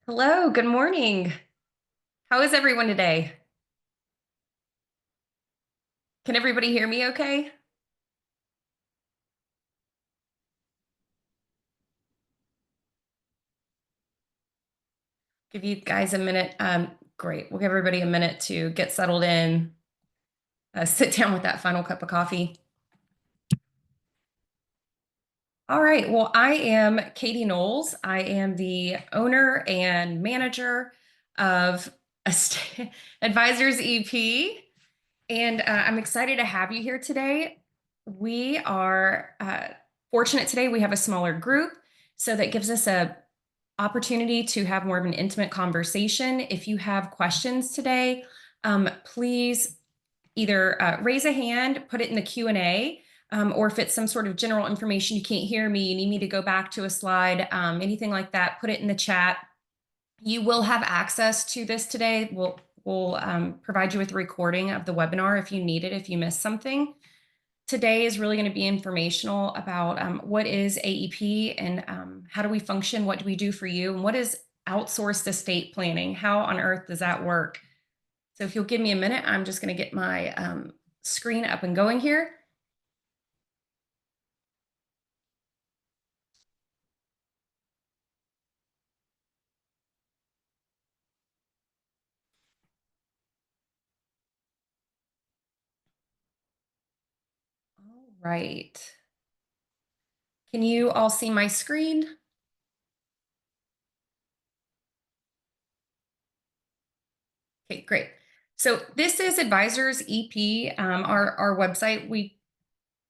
Hello, good morning. How is everyone today? Can everybody hear me okay? Give you guys a minute. Great. We'll give everybody a minute to get settled in, sit down with that final cup of coffee. All right. Well, I am Katie Knowles. I am the owner and manager of Advisors EP, and I'm excited to have you here today. We are fortunate today. We have a smaller group, so that gives us a opportunity to have more of an intimate conversation. If you have questions today, please either raise a hand, put it in the Q&A, or if it's some sort of general information, you can't hear me, you need me to go back to a slide, anything like that, put it in the chat. You will have access to this today. We'll provide you with a recording of the webinar if you need it, if you missed something. Today is really going to be informational about what is AEP and how do we function, what do we do for you, and what is outsourced estate planning? How on earth does that work? So if you'll give me a minute, I'm just going to get my screen up and going here. All right. Can you all see my screen? Okay, great. So this is Advisors EP, our website.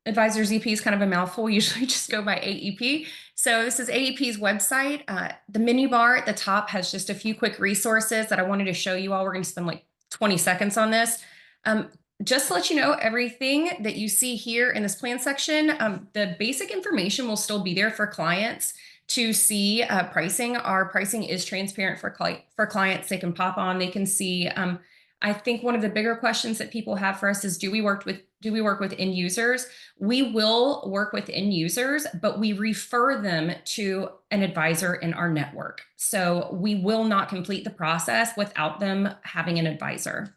Advisors EP is kind of a mouthful. We usually just go by AEP. So this is AEP's website. The menu bar at the top has just a few quick resources that I wanted to show you all. We're going to spend like 20 seconds on this. Just to let you know, everything that you see here in this plan section, the basic information will still be there for clients to see pricing. Our pricing is transparent for clients. They can pop on, they can see. I think one of the bigger questions that people have for us is, do we work with end users? We will work with end users, but we refer them to an advisor in our network. So we will not complete the process without them having an advisor.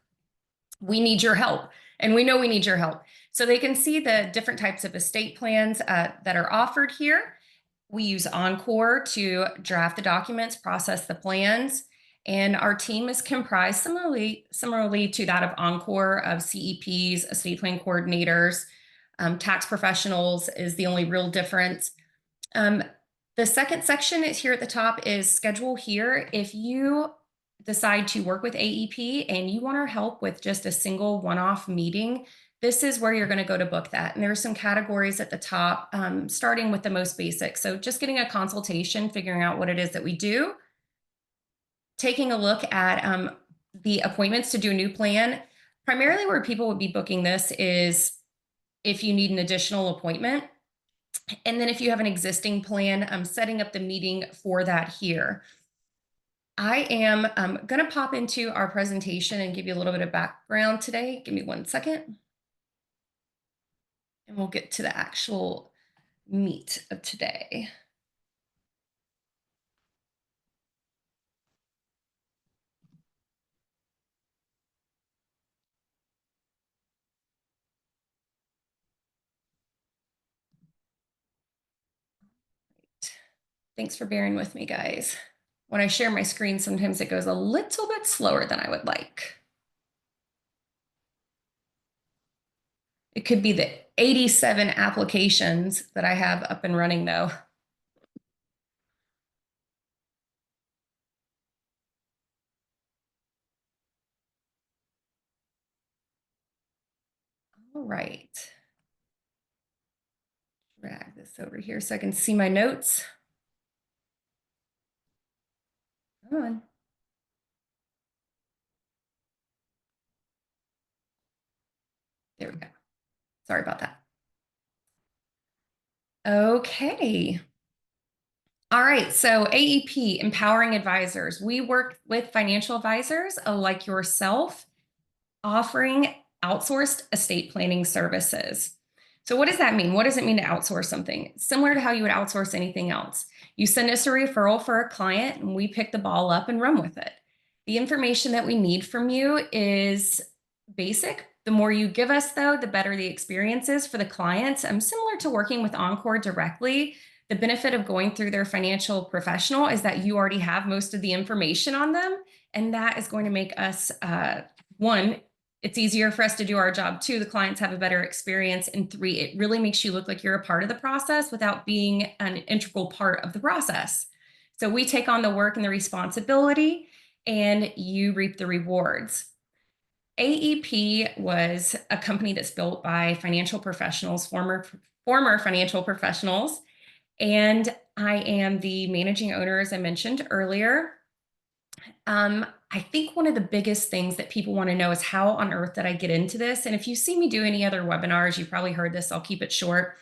We need your help, and we know we need your help. So they can see the different types of estate plans that are offered here. We use Encore to draft the documents, process the plans, and our team is comprised similarly to that of Encore of CEPs, estate plan coordinators, tax professionals is the only real difference. The second section is here at the top is schedule here. If you decide to work with AEP and you want our help with just a single one-off meeting, this is where you're going to go to book that. And there are some categories at the top, starting with the most basic. So just getting a consultation, figuring out what it is that we do, taking a look at the appointments to do a new plan. Primarily where people would be booking this is if you need an additional appointment. And then if you have an existing plan, I'm setting up the meeting for that here. I am going to pop into our presentation and give you a little bit of background today. Give me 1 second. And we'll get to the actual meat of today. Thanks for bearing with me, guys. When I share my screen, sometimes it goes a little bit slower than I would like. It could be the 87 applications that I have up and running, though. All right. Drag this over here so I can see my notes. Come on. There we go. Sorry about that. Okay. All right, so AEP, Empowering Advisors. We work with financial advisors like yourself, offering outsourced estate planning services. So what does that mean? What does it mean to outsource something? Similar to how you would outsource anything else. You send us a referral for a client and we pick the ball up and run with it. The information that we need from you is basic. The more you give us, though, the better the experience is for the clients. Similar to working with Encore directly. The benefit of going through their financial professional is that you already have most of the information on them. And that is going to make us, one, it's easier for us to do our job. Two, the clients have a better experience. And three, it really makes you look like you're a part of the process without being an integral part of the process. So we take on the work and the responsibility, and you reap the rewards. AEP was a company that's built by financial professionals, former financial professionals, and I am the managing owner, as I mentioned earlier. I think one of the biggest things that people want to know is how on earth did I get into this? And if you see me do any other webinars, you probably heard this, I'll keep it short.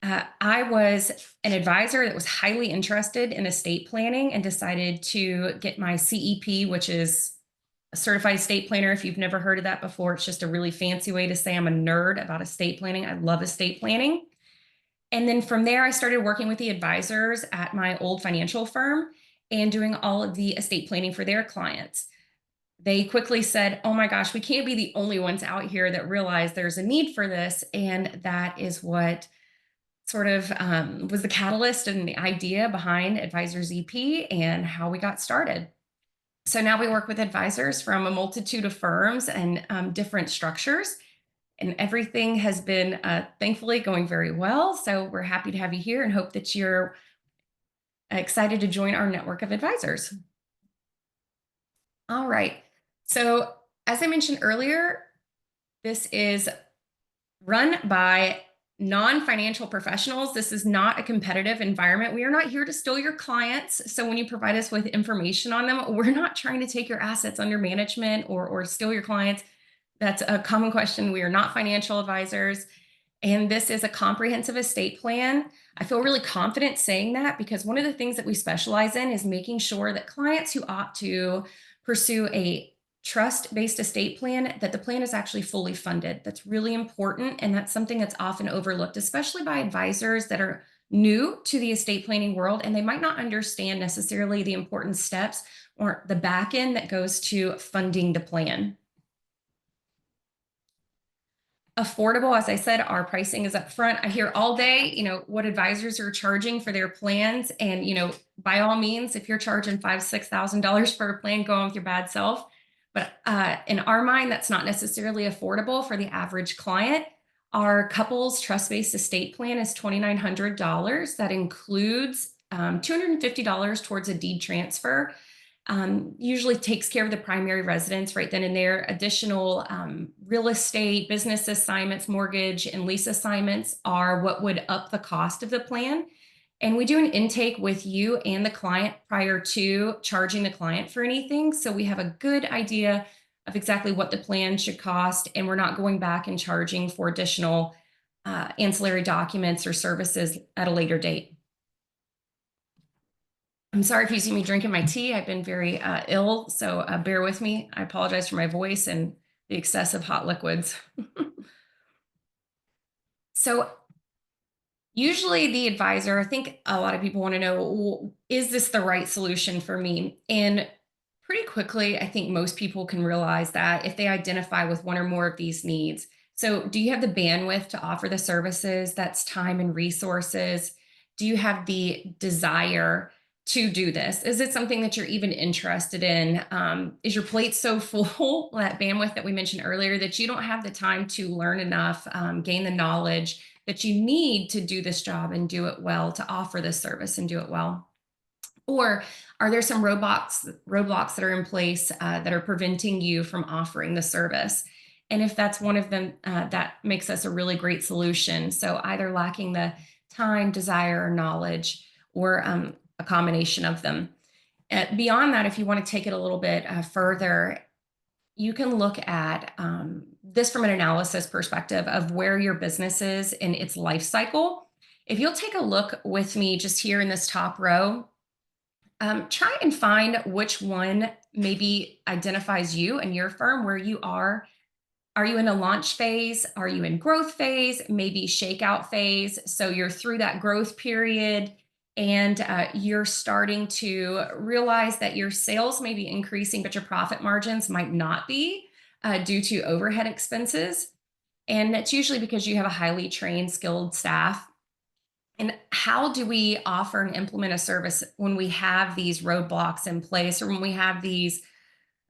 I was an advisor that was highly interested in estate planning and decided to get my CEP, which is a certified estate planner. If you've never heard of that before, it's just a really fancy way to say I'm a nerd about estate planning. I love estate planning. And then from there, I started working with the advisors at my old financial firm and doing all of the estate planning for their clients. They quickly said, oh my gosh, we can't be the only ones out here that realize there's a need for this. And that is what sort of was the catalyst and the idea behind Advisors EP and how we got started. So now we work with advisors from a multitude of firms and different structures. And everything has been thankfully going very well. So we're happy to have you here and hope that you're excited to join our network of advisors. All right. So as I mentioned earlier, this is run by non-financial professionals. This is not a competitive environment. We are not here to steal your clients. So when you provide us with information on them, we're not trying to take your assets under management or steal your clients. That's a common question. We are not financial advisors. And this is a comprehensive estate plan. I feel really confident saying that because one of the things that we specialize in is making sure that clients who opt to pursue a trust-based estate plan, that the plan is actually fully funded. That's really important. And that's something that's often overlooked, especially by advisors that are new to the estate planning world. And they might not understand necessarily the important steps or the back end that goes to funding the plan. Affordable, as I said, our pricing is up front. I hear all day, what advisors are charging for their plans. And, by all means, if you're charging $5,000, $6,000 for a plan, go on with your bad self. But in our mind, that's not necessarily affordable for the average client. Our couples trust-based estate plan is $2,900. That includes $250 towards a deed transfer. Usually takes care of the primary residence right then and there. Additional real estate, business assignments, mortgage, and lease assignments are what would up the cost of the plan. And we do an intake with you and the client prior to charging the client for anything. So we have a good idea of exactly what the plan should cost, and we're not going back and charging for additional ancillary documents or services at a later date. I'm sorry if you see me drinking my tea. I've been very ill, so bear with me. I apologize for my voice and the excessive hot liquids. So usually the advisor, I think a lot of people want to know, is this the right solution for me? And pretty quickly, I think most people can realize that if they identify with one or more of these needs. So do you have the bandwidth to offer the services? That's time and resources. Do you have the desire to do this? Is it something that you're even interested in? Is your plate so full, that bandwidth that we mentioned earlier, that you don't have the time to learn enough, gain the knowledge that you need to do this job and do it well, to offer this service and do it well? Or are there some roadblocks that are in place that are preventing you from offering the service? And if that's one of them, that makes us a really great solution. So either lacking the time, desire, or knowledge, or a combination of them. Beyond that, if you want to take it a little bit further, you can look at this from an analysis perspective of where your business is in its life cycle. If you'll take a look with me just here in this top row, try and find which one maybe identifies you and your firm, where you are Are you in a launch phase? Are you in growth phase? Maybe shakeout phase. So you're through that growth period and you're starting to realize that your sales may be increasing, but your profit margins might not be due to overhead expenses. And that's usually because you have a highly trained, skilled staff. And how do we offer and implement a service when we have these roadblocks in place or when we have these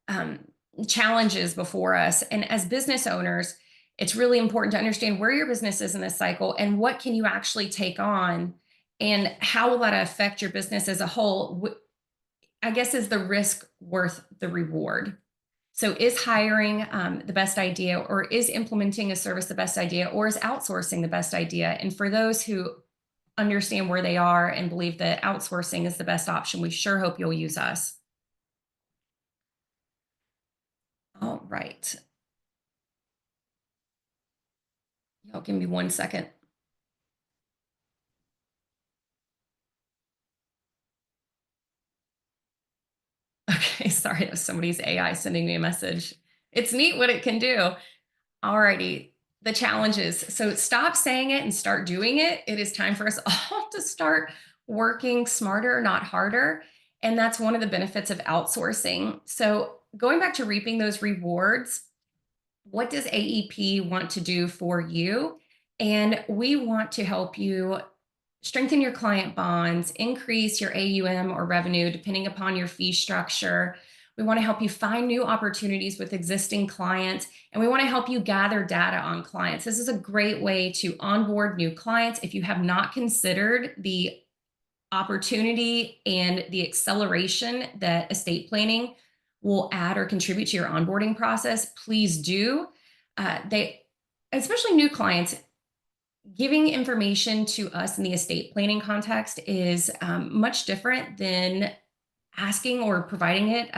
um, challenges before us? And as business owners, it's really important to understand where your business is in this cycle and what can you actually take on and how will that affect your business as a whole. I guess, is the risk worth the reward? So is hiring the best idea, or is implementing a service the best idea, or is outsourcing the best idea? And for those who understand where they are and believe that outsourcing is the best option, we sure hope you'll use us. All right. Y'all give me 1 second. Okay, sorry, that was somebody's AI sending me a message. It's neat what it can do. Alrighty, the challenges. So stop saying it and start doing it. It is time for us all to start working smarter, not harder. And that's one of the benefits of outsourcing. So going back to reaping those rewards, what does AEP want to do for you? And we want to help you strengthen your client bonds, increase your AUM or revenue, depending upon your fee structure. We want to help you find new opportunities with existing clients, and we want to help you gather data on clients. This is a great way to onboard new clients. If you have not considered the opportunity and the acceleration that estate planning will add or contribute to your onboarding process, please do. Especially new clients, giving information to us in the estate planning context is much different than asking or providing it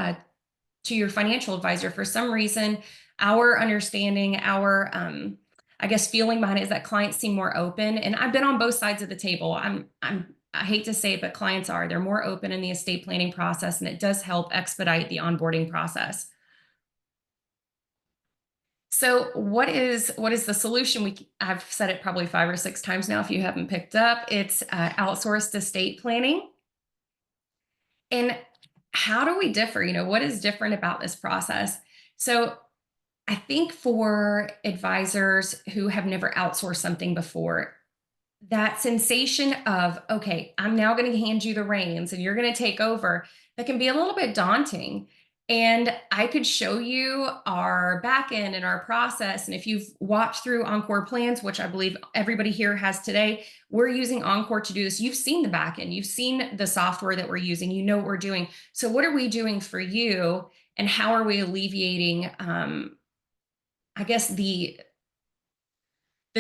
to your financial advisor. For some reason, our understanding, our I guess feeling behind it is that clients seem more open. And I've been on both sides of the table. I hate to say it, but clients they're more open in the estate planning process, and it does help expedite the onboarding process. So what is the solution? I've said it probably 5 or 6 times now. If you haven't picked up, it's outsourced estate planning. And how do we differ? What is different about this process? So I think for advisors who have never outsourced something before, that sensation of, okay, I'm now going to hand you the reins and you're going to take over, that can be a little bit daunting. And I could show you our back end and our process. And if you've watched through Encore Plans, which I believe everybody here has today, we're using Encore to do this. You've seen the back end, you've seen the software that we're using, you know what we're doing. So what are we doing for you? And how are we alleviating, I guess, the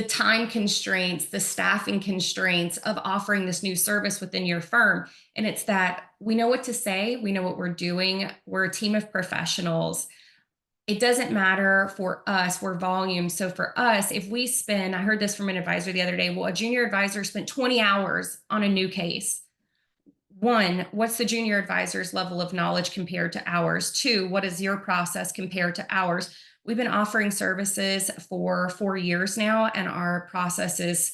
time constraints, the staffing constraints of offering this new service within your firm? And it's that we know what to say, we know what we're doing, we're a team of professionals. It doesn't matter for us, we're volume. So for us, if we spend, I heard this from an advisor the other day, well, a junior advisor spent 20 hours on a new case. One, what's the junior advisor's level of knowledge compared to ours? Two, what is your process compared to ours? We've been offering services for 4 years now, and our process is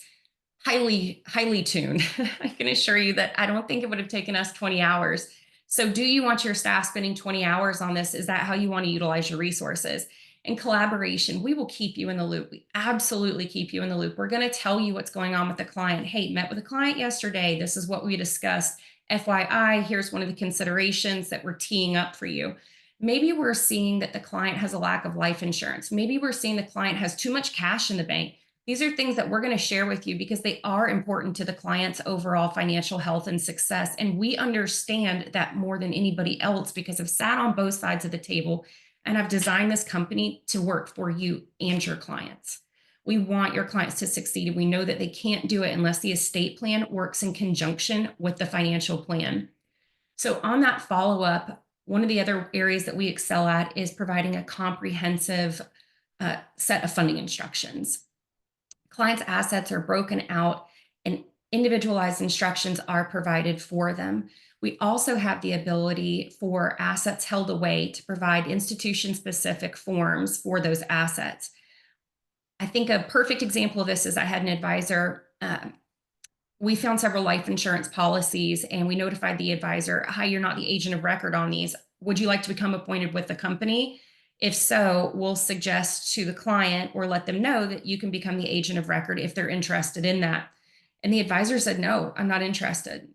highly, highly tuned. I can assure you that I don't think it would have taken us 20 hours. So do you want your staff spending 20 hours on this? Is that how you want to utilize your resources? And collaboration, we will keep you in the loop. We absolutely keep you in the loop. We're going to tell you what's going on with the client. Hey, met with a client yesterday. This is what we discussed. FYI, here's one of the considerations that we're teeing up for you. Maybe we're seeing that the client has a lack of life insurance. Maybe we're seeing the client has too much cash in the bank. These are things that we're going to share with you because they are important to the client's overall financial health and success. And we understand that more than anybody else because I've sat on both sides of the table and I've designed this company to work for you and your clients. We want your clients to succeed. We know that they can't do it unless the estate plan works in conjunction with the financial plan. So on that follow-up, one of the other areas that we excel at is providing a comprehensive set of funding instructions. Clients' assets are broken out and individualized instructions are provided for them. We also have the ability for assets held away to provide institution-specific forms for those assets. think a perfect example of this is I had an advisor. We found several life insurance policies and we notified the advisor, hi, you're not the agent of record on these. Would you like to become appointed with the company? If so, we'll suggest to the client or let them know that you can become the agent of record if they're interested in that. And the advisor said, no, I'm not interested.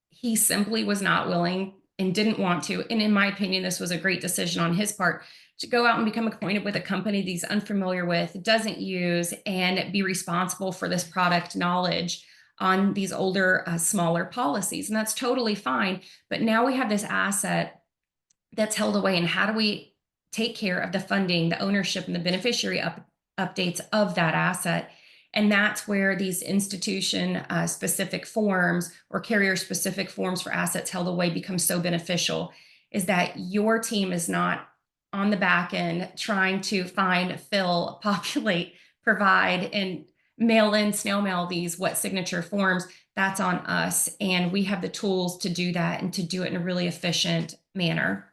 He simply was not willing and didn't want to. And in my opinion, this was a great decision on his part to go out and become acquainted with a company that he's unfamiliar with, doesn't use, and be responsible for this product knowledge on these older, smaller policies. And that's totally fine. But now we have this asset that's held away. And how do we take care of the funding, the ownership, and the beneficiary updates of that asset? And that's where these institution specific forms or carrier specific forms for assets held away become so beneficial, is that your team is not on the back end trying to find, fill, populate, provide, and mail in, snail mail these wet signature forms. That's on us. And we have the tools to do that and to do it in a really efficient manner.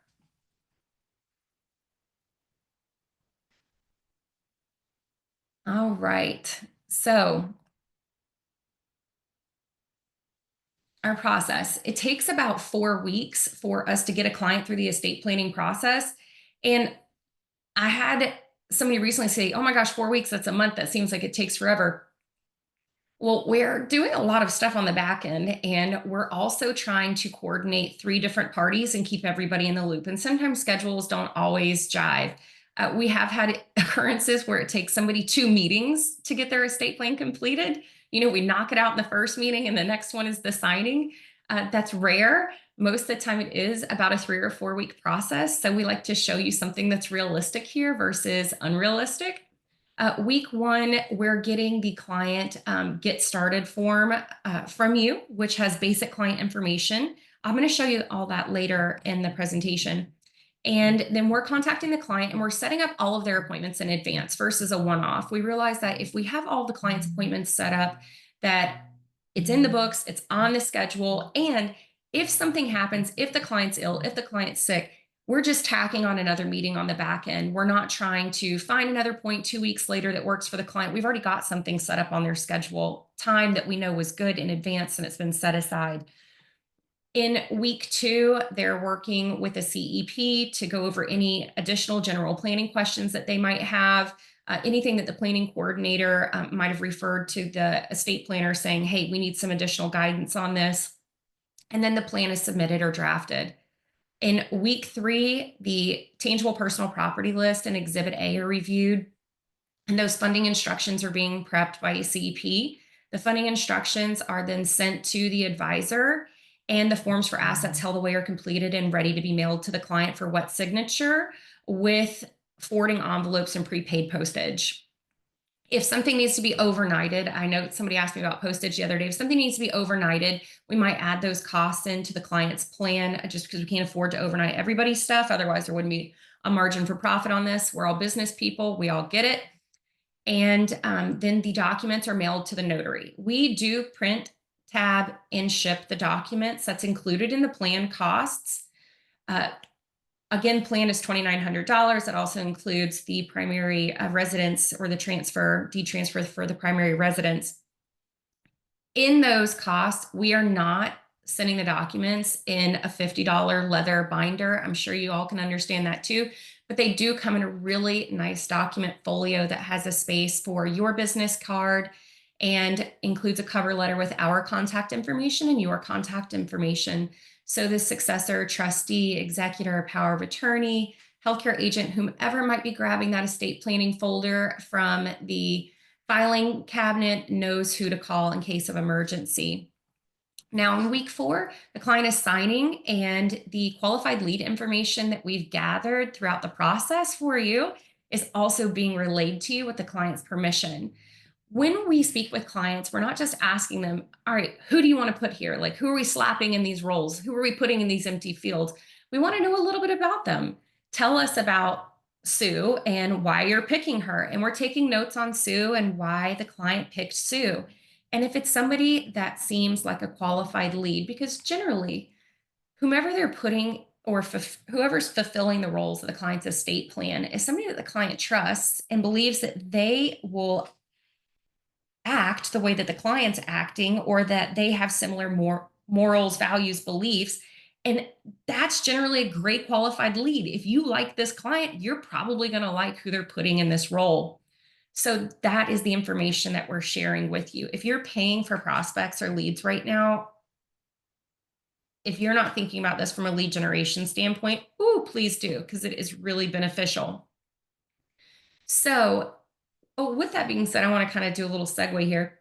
All right. So our process, it takes about 4 weeks for us to get a client through the estate planning process. And I had somebody recently say, oh my gosh, 4 weeks, that's a month. That seems like it takes forever. Well, we're doing a lot of stuff on the back end, and we're also trying to coordinate 3 different parties and keep everybody in the loop. And sometimes schedules don't always jive. We have had occurrences where it takes somebody 2 meetings to get their estate plan completed. We knock it out in the first meeting, and the next one is the signing. That's rare. Most of the time, it is about a 3 or 4 week process. So we like to show you something that's realistic here versus unrealistic. Week one, we're getting the client get started form from you, which has basic client information. I'm going to show you all that later in the presentation. And then we're contacting the client and we're setting up all of their appointments in advance versus a one-off. We realize that if we have all the client's appointments set up, that it's in the books, it's on the schedule. And if something happens, if the client's ill, if the client's sick, we're just tacking on another meeting on the back end. We're not trying to find another point 2 weeks later that works for the client. We've already got something set up on their schedule, time that we know was good in advance and it's been set aside. In week two, they're working with a CEP to go over any additional general planning questions that they might have, anything that the planning coordinator might have referred to the estate planner saying, hey, we need some additional guidance on this. And then the plan is submitted or drafted. In week three, the tangible personal property list and Exhibit A are reviewed, and those funding instructions are being prepped by a CEP. The funding instructions are then sent to the advisor, and the forms for assets held away are completed and ready to be mailed to the client for wet signature with forwarding envelopes and prepaid postage. If something needs to be overnighted, I know somebody asked me about postage the other day. If something needs to be overnighted, we might add those costs into the client's plan just because we can't afford to overnight everybody's stuff. Otherwise, there wouldn't be a margin for profit on this. We're all business people. We all get it. And then the documents are mailed to the notary. We do print, tab, and ship the documents. That's included in the plan costs. Again, plan is $2,900. That also includes the primary residence or the deed transfer for the primary residence. In those costs, we are not sending the documents in a $50 leather binder. I'm sure you all can understand that too, but they do come in a really nice document folio that has a space for your business card and includes a cover letter with our contact information and your contact information. So the successor, trustee, executor, power of attorney, healthcare agent, whomever might be grabbing that estate planning folder from the filing cabinet knows who to call in case of emergency. Now in week four, the client is signing, and the qualified lead information that we've gathered throughout the process for you is also being relayed to you with the client's permission. When we speak with clients, we're not just asking them, all right, who do you want to put here? Like, who are we slapping in these roles? Who are we putting in these empty fields? We want to know a little bit about them. Tell us about Sue and why you're picking her. And we're taking notes on Sue and why the client picked Sue. And if it's somebody that seems like a qualified lead, because generally, whomever they're putting or whoever's fulfilling the roles of the client's estate plan is somebody that the client trusts and believes that they will act the way that the client's acting, or that they have similar morals, values, beliefs. And that's generally a great qualified lead. If you like this client, you're probably going to like who they're putting in this role. So that is the information that we're sharing with you. If you're paying for prospects or leads right now, if you're not thinking about this from a lead generation standpoint, please do, because it is really beneficial. So, with that being said, I want to kind of do a little segue here.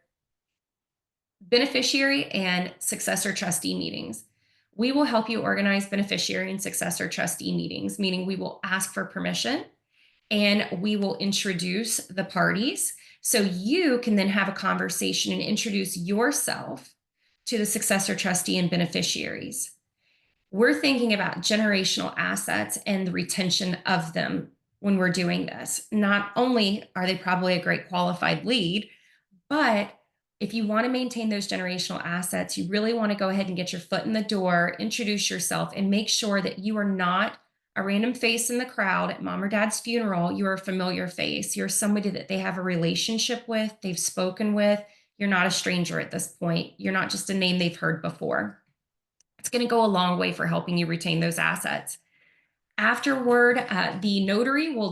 Beneficiary and successor trustee meetings. We will help you organize beneficiary and successor trustee meetings, meaning we will ask for permission and we will introduce the parties. So you can then have a conversation and introduce yourself to the successor trustee and beneficiaries. We're thinking about generational assets and the retention of them when we're doing this. Not only are they probably a great qualified lead, but if you want to maintain those generational assets, you really want to go ahead and get your foot in the door, introduce yourself, and make sure that you are not a random face in the crowd at mom or dad's funeral. You're a familiar face. You're somebody that they have a relationship with, they've spoken with. You're not a stranger at this point. You're not just a name they've heard before. It's going to go a long way for helping you retain those assets. Afterward, the notary will will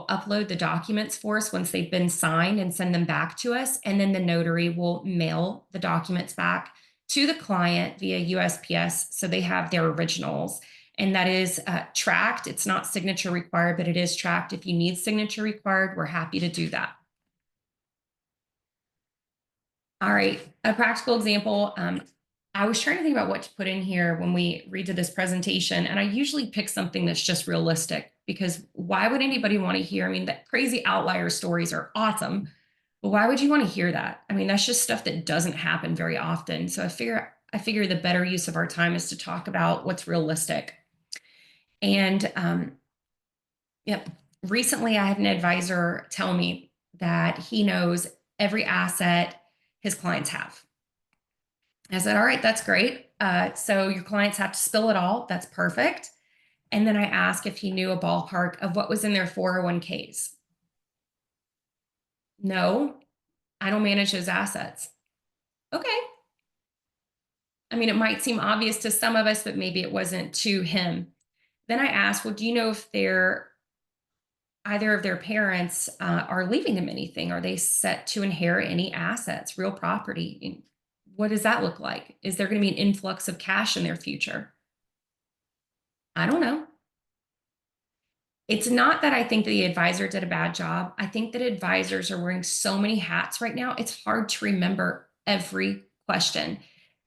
upload the documents for us once they've been signed and send them back to us. And then the notary will mail the documents back to the client via USPS. So they have their originals. And that is tracked. It's not signature required, but it is tracked. If you need signature required, we're happy to do that. All right, a practical example. I was trying to think about what to put in here when we redid this presentation, and I usually pick something that's just realistic, because why would anybody want to hear? I mean, that crazy outlier stories are awesome, but why would you want to hear that? I mean, that's just stuff that doesn't happen very often. So I figure the better use of our time is to talk about what's realistic. And yep, recently I had an advisor tell me that he knows every asset his clients have. I said, all right, that's great. So your clients have to spill it all. That's perfect. And then I asked if he knew a ballpark of what was in their 401ks. No, I don't manage those assets. Okay. I mean, it might seem obvious to some of us, but maybe it wasn't to him. Then I asked, well, do you know if either of their parents are leaving them anything? Are they set to inherit any assets, real property? What does that look like? Is there going to be an influx of cash in their future? I don't know. It's not that I think the advisor did a bad job. I think that advisors are wearing so many hats right now, it's hard to remember every question.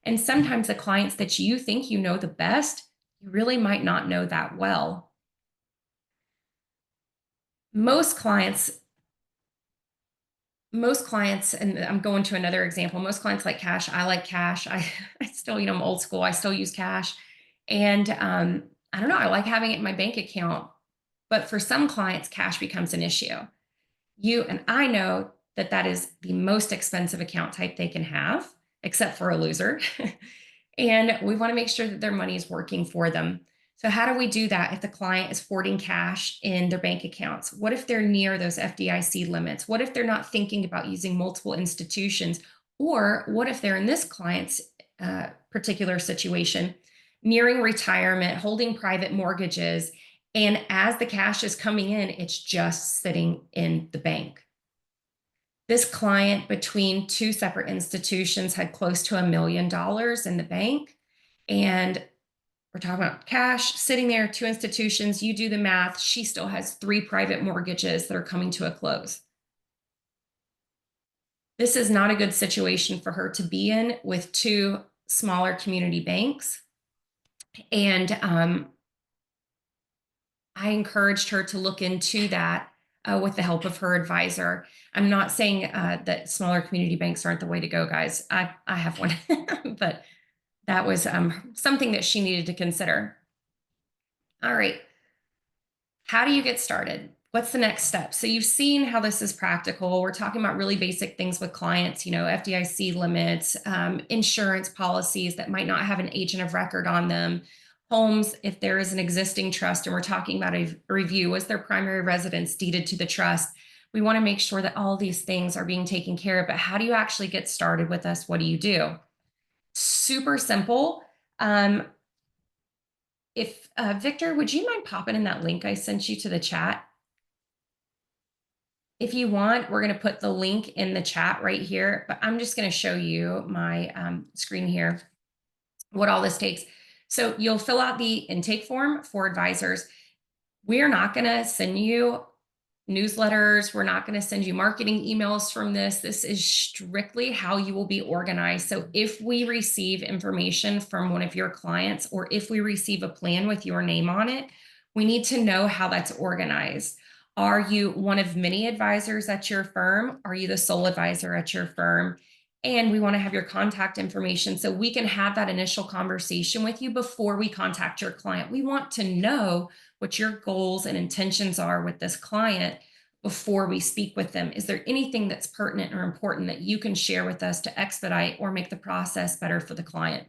And sometimes the clients that you think you know the best, you really might not know that well. Most clients, and I'm going to another example, most clients like cash. I like cash. I still, I'm old school. I still use cash. And I don't know, I like having it in my bank account. But for some clients, cash becomes an issue. You and I know that that is the most expensive account type they can have, except for a loser. And we want to make sure that their money is working for them. So how do we do that if the client is hoarding cash in their bank accounts? What if they're near those FDIC limits? What if they're not thinking about using multiple institutions? Or what if they're in this client's particular situation, nearing retirement, holding private mortgages, and as the cash is coming in, it's just sitting in the bank? This client, between two separate institutions, had close to $1 million in the bank. And we're talking about cash sitting there, two institutions. You do the math. She still has 3 private mortgages that are coming to a close. This is not a good situation for her to be in with 2 smaller community banks. And I encouraged her to look into that with the help of her advisor. I'm not saying that smaller community banks aren't the way to go, guys. I have one, but that was something that she needed to consider. All right. How do you get started? What's the next step? So you've seen how this is practical. We're talking about really basic things with clients, FDIC limits, insurance policies that might not have an agent of record on them, homes, if there is an existing trust and we're talking about a review, was their primary residence deeded to the trust? We want to make sure that all these things are being taken care of. But how do you actually get started with us? What do you do? Super simple. If Victor, would you mind popping in that link I sent you to the chat? If you want, we're going to put the link in the chat right here, but I'm just going to show you my screen here, what all this takes. So you'll fill out the intake form for advisors. We're not going to send you newsletters. We're not going to send you marketing emails from this. This is strictly how you will be organized. So if we receive information from one of your clients, or if we receive a plan with your name on it, we need to know how that's organized. Are you one of many advisors at your firm? Are you the sole advisor at your firm? And we want to have your contact information so we can have that initial conversation with you before we contact your client. We want to know what your goals and intentions are with this client before we speak with them. Is there anything that's pertinent or important that you can share with us to expedite or make the process better for the client?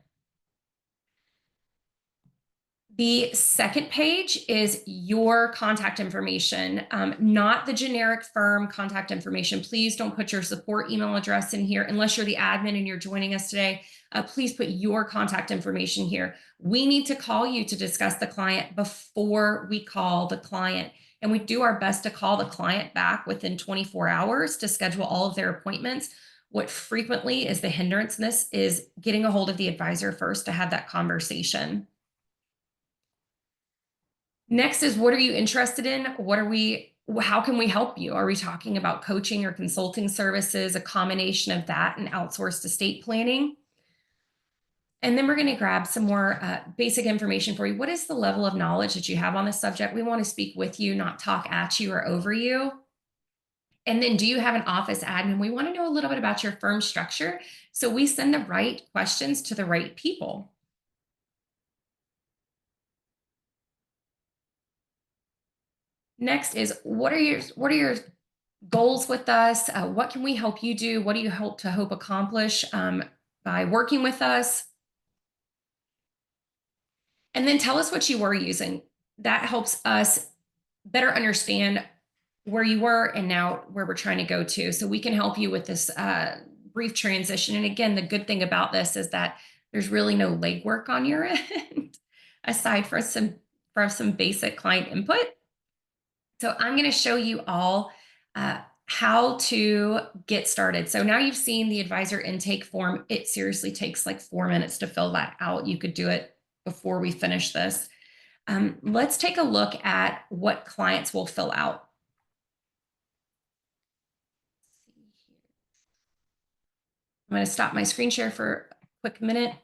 The second page is your contact information, not the generic firm contact information. Please don't put your support email address in here unless you're the admin and you're joining us today. Please put your contact information here. We need to call you to discuss the client before we call the client. And we do our best to call the client back within 24 hours to schedule all of their appointments. What frequently is the hindrance in this is getting a hold of the advisor first to have that conversation. Next is, what are you interested in? How can we help you? Are we talking about coaching or consulting services, a combination of that and outsourced estate planning? And then we're going to grab some more basic information for you. What is the level of knowledge that you have on this subject? We want to speak with you, not talk at you or over you. And then, do you have an office admin? We want to know a little bit about your firm structure so we send the right questions to the right people. Next is, what are your goals with us? What can we help you do? What do you hope accomplish by working with us? And then tell us what you were using. That helps us better understand where you were and now where we're trying to go to, so we can help you with this brief transition. And again, the good thing about this is that there's really no legwork on your end aside for some basic client input. So I'm going to show you all how to get started. So now you've seen the advisor intake form. It seriously takes like 4 minutes to fill that out. You could do it before we finish this. Let's take a look at what clients will fill out. I'm going to stop my screen share for a quick minute.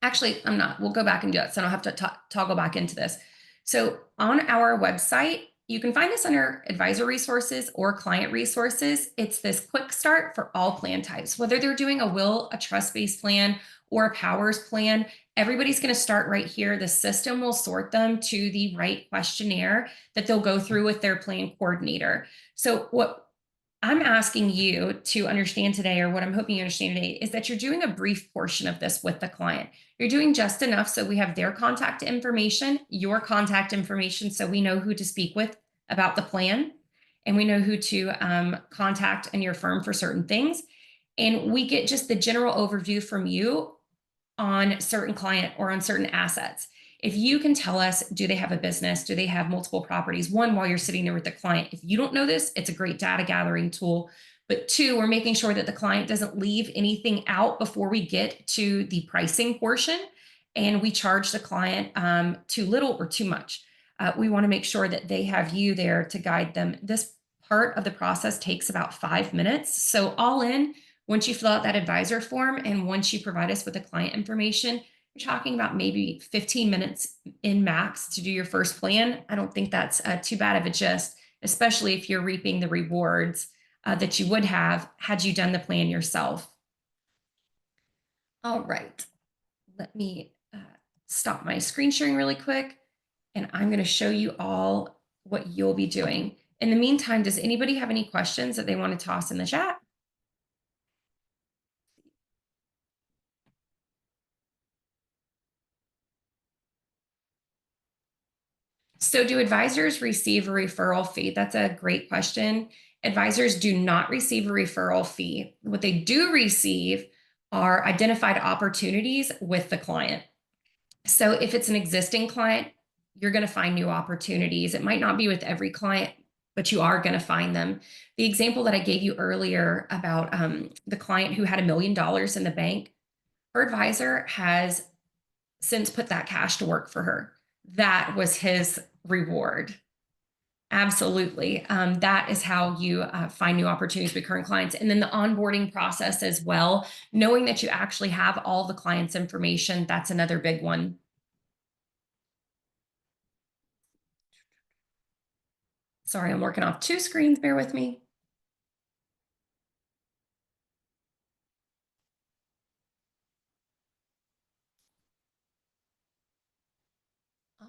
Actually, I'm not. We'll go back and do it, so I don't have to toggle back into this. So on our website, you can find this under advisor resources or client resources. It's this quick start for all plan types, whether they're doing a will, a trust-based plan, or a powers plan. Everybody's going to start right here. The system will sort them to the right questionnaire that they'll go through with their plan coordinator. So what I'm asking you to understand today, or what I'm hoping you understand today, is that you're doing a brief portion of this with the client. You're doing just enough so we have their contact information, your contact information, so we know who to speak with about the plan, and we know who to contact in your firm for certain things. And we get just the general overview from you on certain client or on certain assets. If you can tell us, do they have a business? Do they have multiple properties? One, while you're sitting there with the client. If you don't know this, it's a great data gathering tool. But two, we're making sure that the client doesn't leave anything out before we get to the pricing portion and we charge the client too little or too much. We want to make sure that they have you there to guide them. This part of the process takes about 5 minutes. So all in, once you fill out that advisor form and once you provide us with the client information, you're talking about maybe 15 minutes in max to do your first plan. I don't think that's too bad of a gist, especially if you're reaping the rewards that you would have had you done the plan yourself. All right, let me stop my screen sharing really quick, and I'm going to show you all what you'll be doing. In the meantime, does anybody have any questions that they want to toss in the chat? So, do advisors receive a referral fee? That's a great question. Advisors do not receive a referral fee. What they do receive are identified opportunities with the client. So, if it's an existing client, you're going to find new opportunities. It might not be with every client, but you are going to find them. The example that I gave you earlier about the client who had $1 million in the bank, her advisor has since put that cash to work for her. That was his reward. Absolutely. That is how you find new opportunities with current clients. And then the onboarding process as well, knowing that you actually have all the client's information, that's another big one. Sorry, I'm working off two screens. Bear with me.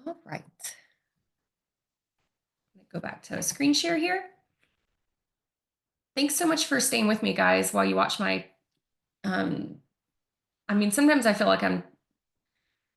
All right. Go back to screen share here. Thanks so much for staying with me, guys, while you watch my. Sometimes I feel like I'm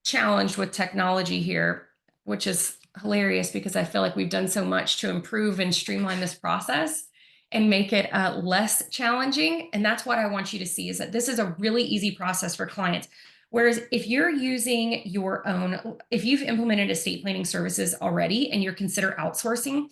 challenged with technology here, which is hilarious because I feel like we've done so much to improve and streamline this process and make it less challenging. And that's what I want you to see is that this is a really easy process for clients. Whereas if you're using your own, if you've implemented estate planning services already and you're consider outsourcing,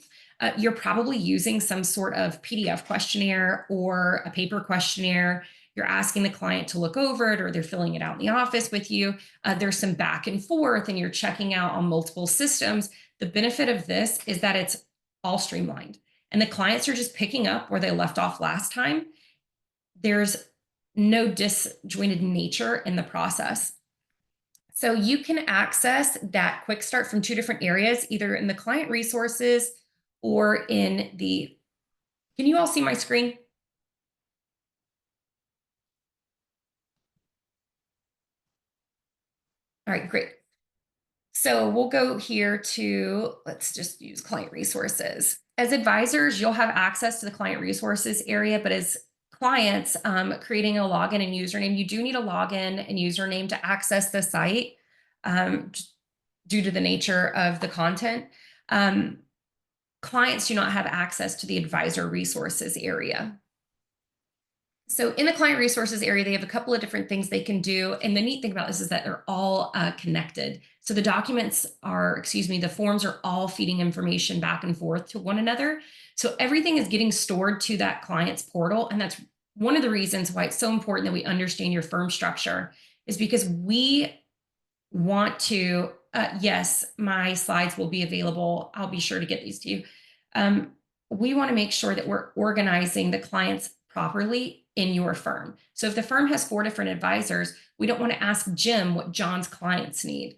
you're probably using some sort of PDF questionnaire or a paper questionnaire. You're asking the client to look over it or they're filling it out in the office with you. There's some back and forth and you're checking out on multiple systems. The benefit of this is that it's all streamlined and the clients are just picking up where they left off last time. There's no disjointed nature in the process. So you can access that quick start from two different areas, either in the client resources or in the, can you all see my screen? All right, great. So we'll go here to, let's just use client resources. As advisors, you'll have access to the client resources area, but as clients creating a login and username, you do need a login and username to access the site due to the nature of the content. Clients do not have access to the advisor resources area. So in the client resources area, they have a couple of different things they can do. And the neat thing about this is that they're all connected. So the documents are, the forms are all feeding information back and forth to one another. So everything is getting stored to that client's portal. And that's one of the reasons why it's so important that we understand your firm structure is because we want to, yes, my slides will be available. I'll be sure to get these to you. We want to make sure that we're organizing the clients properly in your firm. So if the firm has 4 different advisors, we don't want to ask Jim what John's clients need.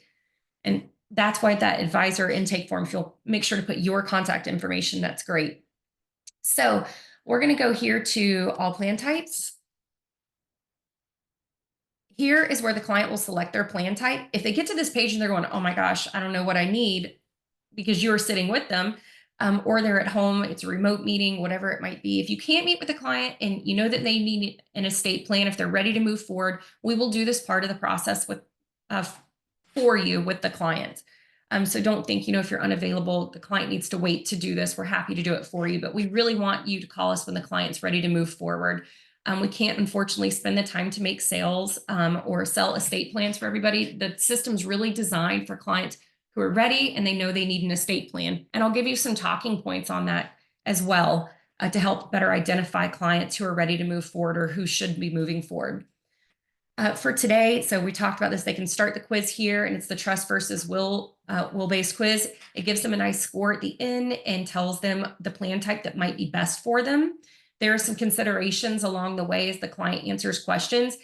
And that's why that advisor intake form, if you'll make sure to put your contact information, that's great. So we're going to go here to all plan types. Here is where the client will select their plan type. If they get to this page and they're going, oh my gosh, I don't know what I need because you're sitting with them, or they're at home, it's a remote meeting, whatever it might be. If you can't meet with the client and you know that they need an estate plan, if they're ready to move forward, we will do this part of the process with for you with the client. So don't think, if you're unavailable, the client needs to wait to do this. We're happy to do it for you, but we really want you to call us when the client's ready to move forward. We can't, unfortunately, spend the time to make sales or sell estate plans for everybody. The system's really designed for clients who are ready and they know they need an estate plan. And I'll give you some talking points on that as well to help better identify clients who are ready to move forward or who should be moving forward. For today, so we talked about this, they can start the quiz here and it's the trust versus will-based quiz. It gives them a nice score at the end and tells them the plan type that might be best for them. There are some considerations along the way as the client answers questions.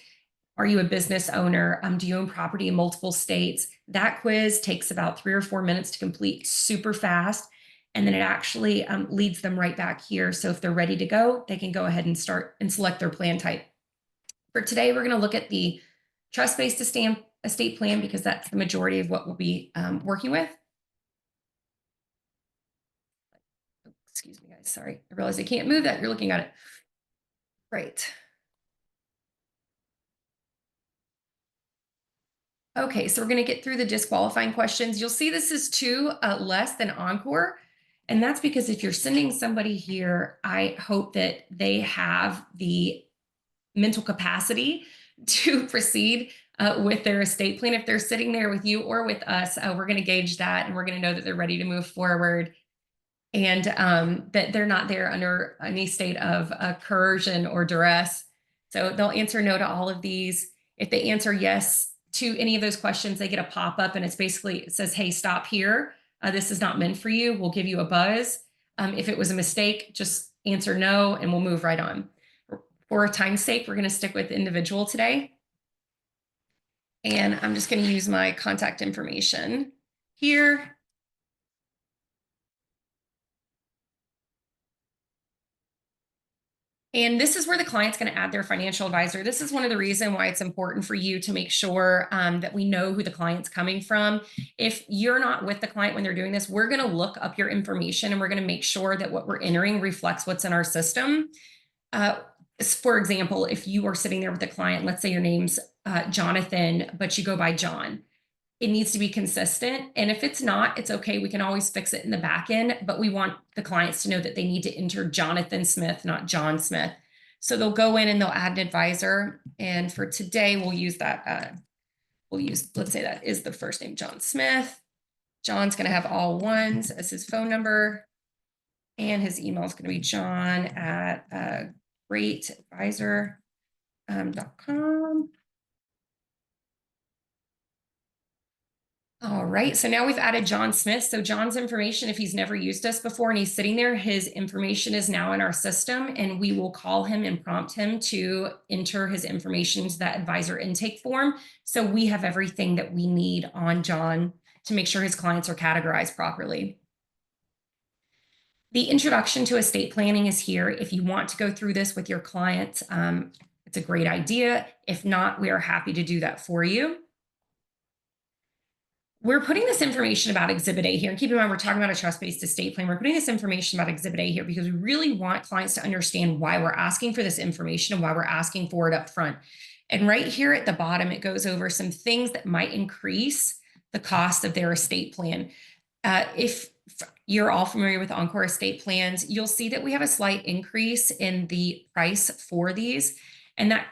Are you a business owner? Do you own property in multiple states? That quiz takes about 3 or 4 minutes to complete, super fast. And then it actually leads them right back here. So if they're ready to go, they can go ahead and start and select their plan type. For today, we're going to look at the trust-based estate plan because that's the majority of what we'll be working with. Excuse me, guys. Sorry. I realize I can't move that. You're looking at it. Right. Okay, so we're going to get through the disqualifying questions. You'll see this is two less than Encore. And that's because if you're sending somebody here, I hope that they have the mental capacity to proceed with their estate plan. If they're sitting there with you or with us, we're going to gauge that and we're going to know that they're ready to move forward and that they're not there under any state of coercion or duress. So they'll answer no to all of these. If they answer yes to any of those questions, they get a pop-up and it says, hey, stop here. This is not meant for you. We'll give you a buzz. If it was a mistake, just answer no and we'll move right on. For time's sake, we're going to stick with individual today. And I'm just going to use my contact information here. And this is where the client's going to add their financial advisor. This is one of the reasons why it's important for you to make sure that we know who the client's coming from. If you're not with the client when they're doing this, we're going to look up your information and we're going to make sure that what we're entering reflects what's in our system. For example, if you are sitting there with a client, let's say your name's Jonathan, but you go by John. It needs to be consistent. And if it's not, it's okay. We can always fix it in the back end, but we want the clients to know that they need to enter Jonathan Smith, not John Smith. So they'll go in and they'll add an advisor. And for today, we'll use that. Let's say that is the first name, John Smith. John's going to have all ones as his phone number. And his email is going to be john@greatadvisor.com. All right, so now we've added John Smith. So John's information, if he's never used us before and he's sitting there, his information is now in our system and we will call him and prompt him to enter his information into that advisor intake form. So we have everything that we need on John to make sure his clients are categorized properly. The introduction to estate planning is here. If you want to go through this with your clients, it's a great idea. If not, we are happy to do that for you. We're putting this information about Exhibit A here. And keep in mind, we're talking about a trust-based estate plan. We're putting this information about Exhibit A here because we really want clients to understand why we're asking for this information and why we're asking for it up front. And right here at the bottom, it goes over some things that might increase the cost of their estate plan. If you're all familiar with EncorEstate Plans, you'll see that we have a slight increase in the price for these. And that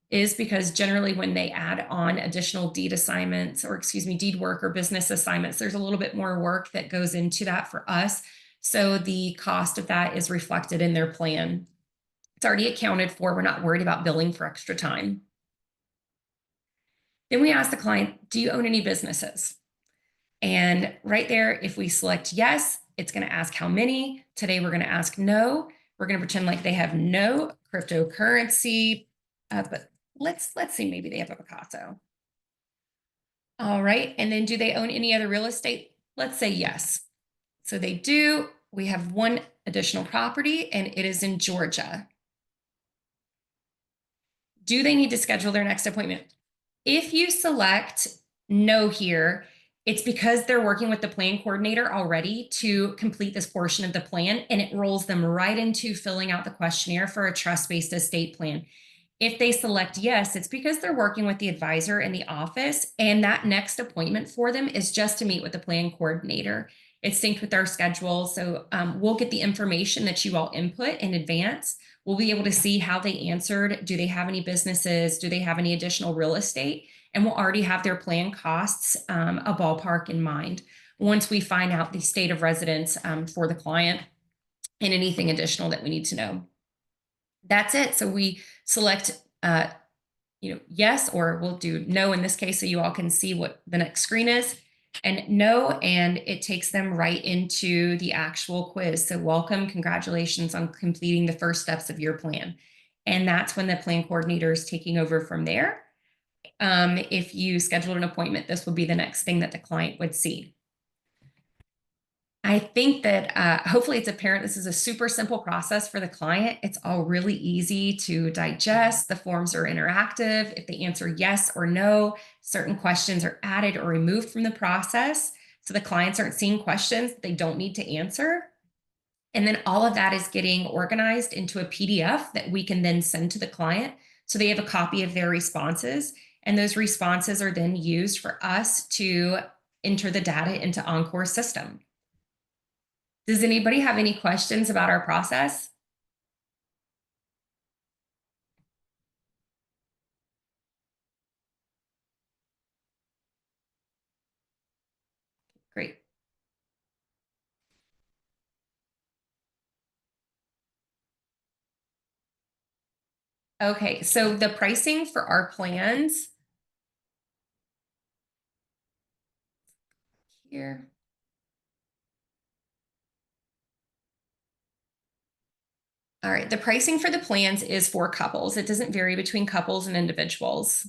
is because generally when they add on additional deed assignments deed work or business assignments, there's a little bit more work that goes into that for us. So the cost of that is reflected in their plan. It's already accounted for. We're not worried about billing for extra time. Then we ask the client, do you own any businesses? And right there, if we select yes, it's going to ask how many. Today, we're going to ask no. We're going to pretend like they have no cryptocurrency, but let's see, maybe they have a Picasso. All right, and then do they own any other real estate? Let's say yes. So they do. We have one additional property, and it is in Georgia. Do they need to schedule their next appointment? If you select no here, it's because they're working with the plan coordinator already to complete this portion of the plan, and it rolls them right into filling out the questionnaire for a trust-based estate plan. If they select yes, it's because they're working with the advisor in the office, and that next appointment for them is just to meet with the plan coordinator. It's synced with our schedule, so we'll get the information that you all input in advance. We'll be able to see how they answered. Do they have any businesses? Do they have any additional real estate? And we'll already have their plan costs, a ballpark in mind, once we find out the state of residence for the client and anything additional that we need to know. That's it. So we select, yes, or we'll do no in this case so you all can see what the next screen is. And no, and it takes them right into the actual quiz. So welcome, congratulations on completing the first steps of your plan. And that's when the plan coordinator is taking over from there. If you scheduled an appointment, this would be the next thing that the client would see. I think that hopefully it's apparent this is a super simple process for the client. It's all really easy to digest. The forms are interactive. If they answer yes or no, certain questions are added or removed from the process. So the clients aren't seeing questions they don't need to answer. And then all of that is getting organized into a PDF that we can then send to the client. So they have a copy of their responses. And those responses are then used for us to enter the data into Encore's system. Does anybody have any questions about our process? Great. Okay, so the pricing for our plans here. All right, the pricing for the plans is for couples. It doesn't vary between couples and individuals.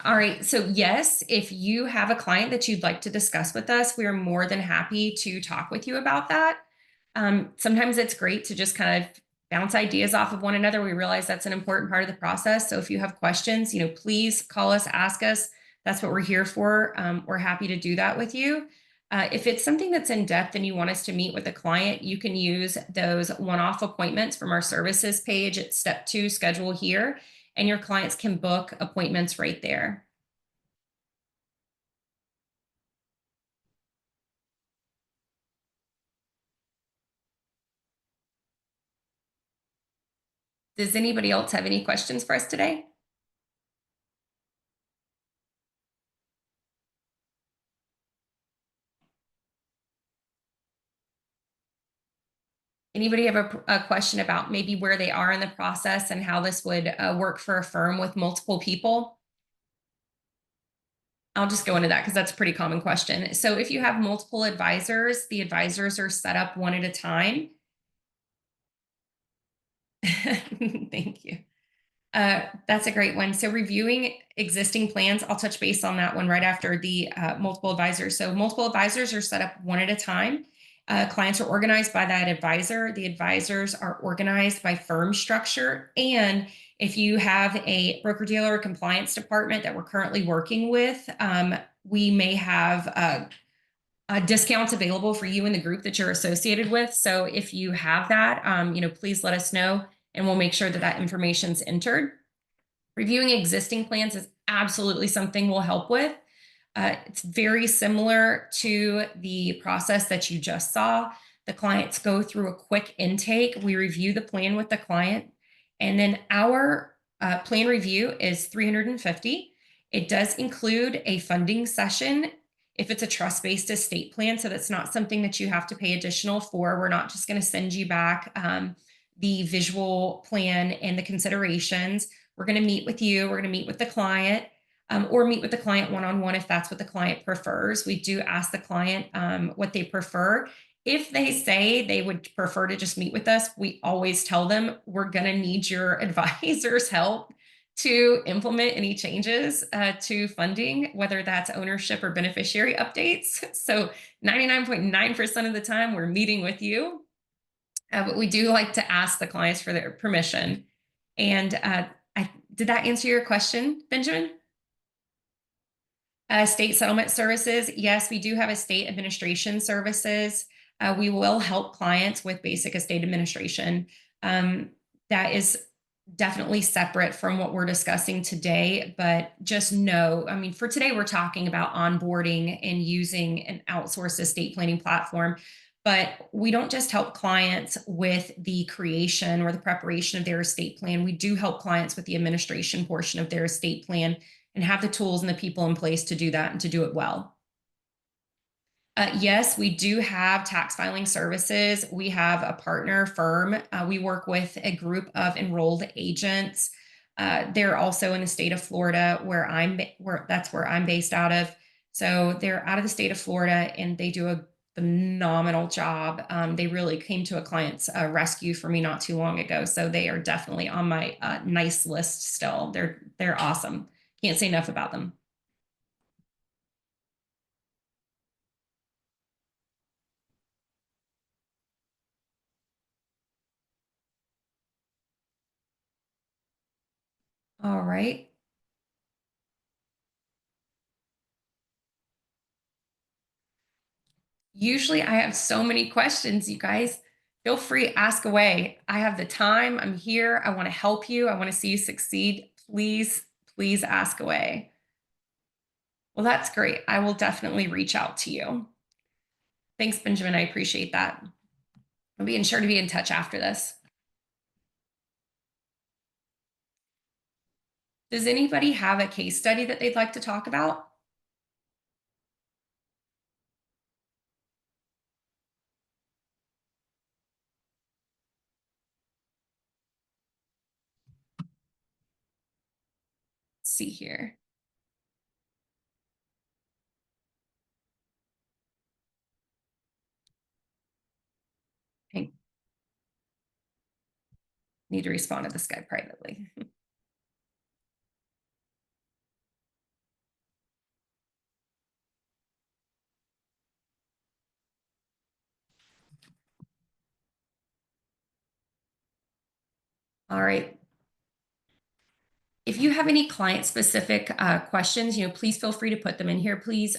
All right. So, yes, if you have a client that you'd like to discuss with us, we are more than happy to talk with you about that. Sometimes it's great to just kind of bounce ideas off of one another. We realize that's an important part of the process. So, if you have questions, please call us, ask us. That's what we're here for. We're happy to do that with you. If it's something that's in depth and you want us to meet with a client, you can use those one off appointments from our services page at step 2, schedule here, and your clients can book appointments right there. Does anybody else have any questions for us today? Anybody have a question about maybe where they are in the process and how this would work for a firm with multiple people? I'll just go into that because that's a pretty common question. So if you have multiple advisors, the advisors are set up one at a time. Thank you. That's a great one. So reviewing existing plans, I'll touch base on that one right after the multiple advisors. So multiple advisors are set up one at a time. Clients are organized by that advisor. The advisors are organized by firm structure. And if you have a broker dealer or compliance department that we're currently working with, we may have discounts available for you and the group that you're associated with. So if you have that, please let us know and we'll make sure that that information's entered. Reviewing existing plans is absolutely something we'll help with. It's very similar to the process that you just saw. The clients go through a quick intake. We review the plan with the client, and then our plan review is $350. It does include a funding session if it's a trust-based estate plan. So that's not something that you have to pay additional for. We're not just going to send you back the visual plan and the considerations. We're going to meet with you. We're going to meet with the client. Or meet with the client one-on-one if that's what the client prefers. We do ask the client what they prefer. If they say they would prefer to just meet with us, we always tell them we're going to need your advisor's help to implement any changes to funding, whether that's ownership or beneficiary updates. So 99.9% of the time, we're meeting with you. But we do like to ask the clients for their permission. And did that answer your question, Benjamin? State settlement services. Yes, we do have estate administration services. We will help clients with basic estate administration. That is definitely separate from what we're discussing today, but just know, for today, we're talking about onboarding and using an outsourced estate planning platform. But we don't just help clients with the creation or the preparation of their estate plan. We do help clients with the administration portion of their estate plan and have the tools and the people in place to do that and to do it well. Yes, we do have tax filing services. We have a partner firm. We work with a group of enrolled agents. They're also in the state of Florida, that's where I'm based out of. So they're out of the state of Florida, and they do a phenomenal job. They really came to a client's rescue for me not too long ago. So they are definitely on my nice list still. They're awesome. Can't say enough about them. All right. Usually I have so many questions, you guys. Feel free, ask away. I have the time. I'm here. I want to help you. I want to see you succeed. Please, please ask away. Well, that's great. I will definitely reach out to you. Thanks, Benjamin. I appreciate that. I'll be sure to be in touch after this. Does anybody have a case study that they'd like to talk about? Let's see here. I need to respond to this guy privately. All right. If you have any client specific questions, please feel free to put them in here. Please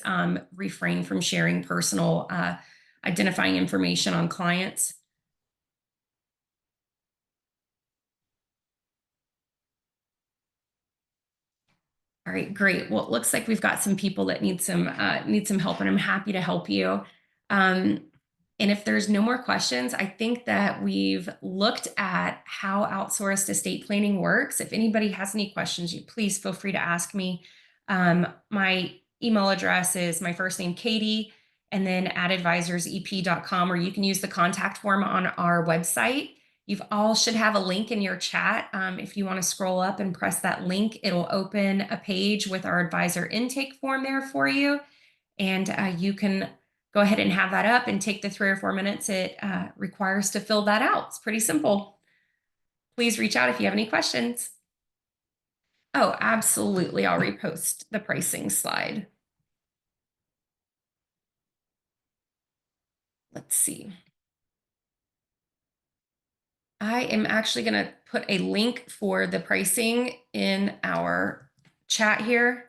refrain from sharing personal identifying information on clients. All right, great. Well, it looks like we've got some people that need some help, and I'm happy to help you. Um, and if there's no more questions, I think that we've looked at how outsourced estate planning works. If anybody has any questions, you please feel free to ask me. My email address is my first name, Katie, and then at advisorsep.com, or you can use the contact form on our website. You've all should have a link in your chat. If you want to scroll up and press that link, it'll open a page with our advisor intake form there for you. And you can go ahead and have that up and take the 3 or 4 minutes it requires to fill that out. It's pretty simple. Please reach out if you have any questions. Oh, absolutely. I'll repost the pricing slide. Let's see. I am actually going to put a link for the pricing in our chat here.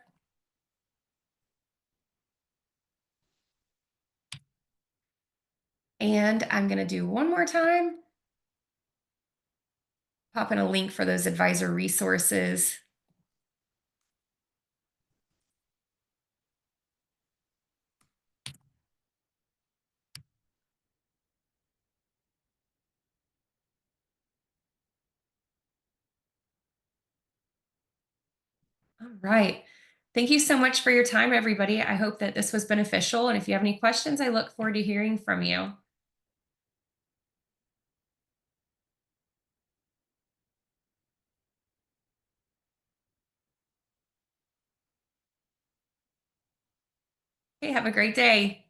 And I'm going to do one more time. Pop in a link for those advisor resources. All right. Thank you so much for your time, everybody. I hope that this was beneficial. And if you have any questions, I look forward to hearing from you. Okay, have a great day.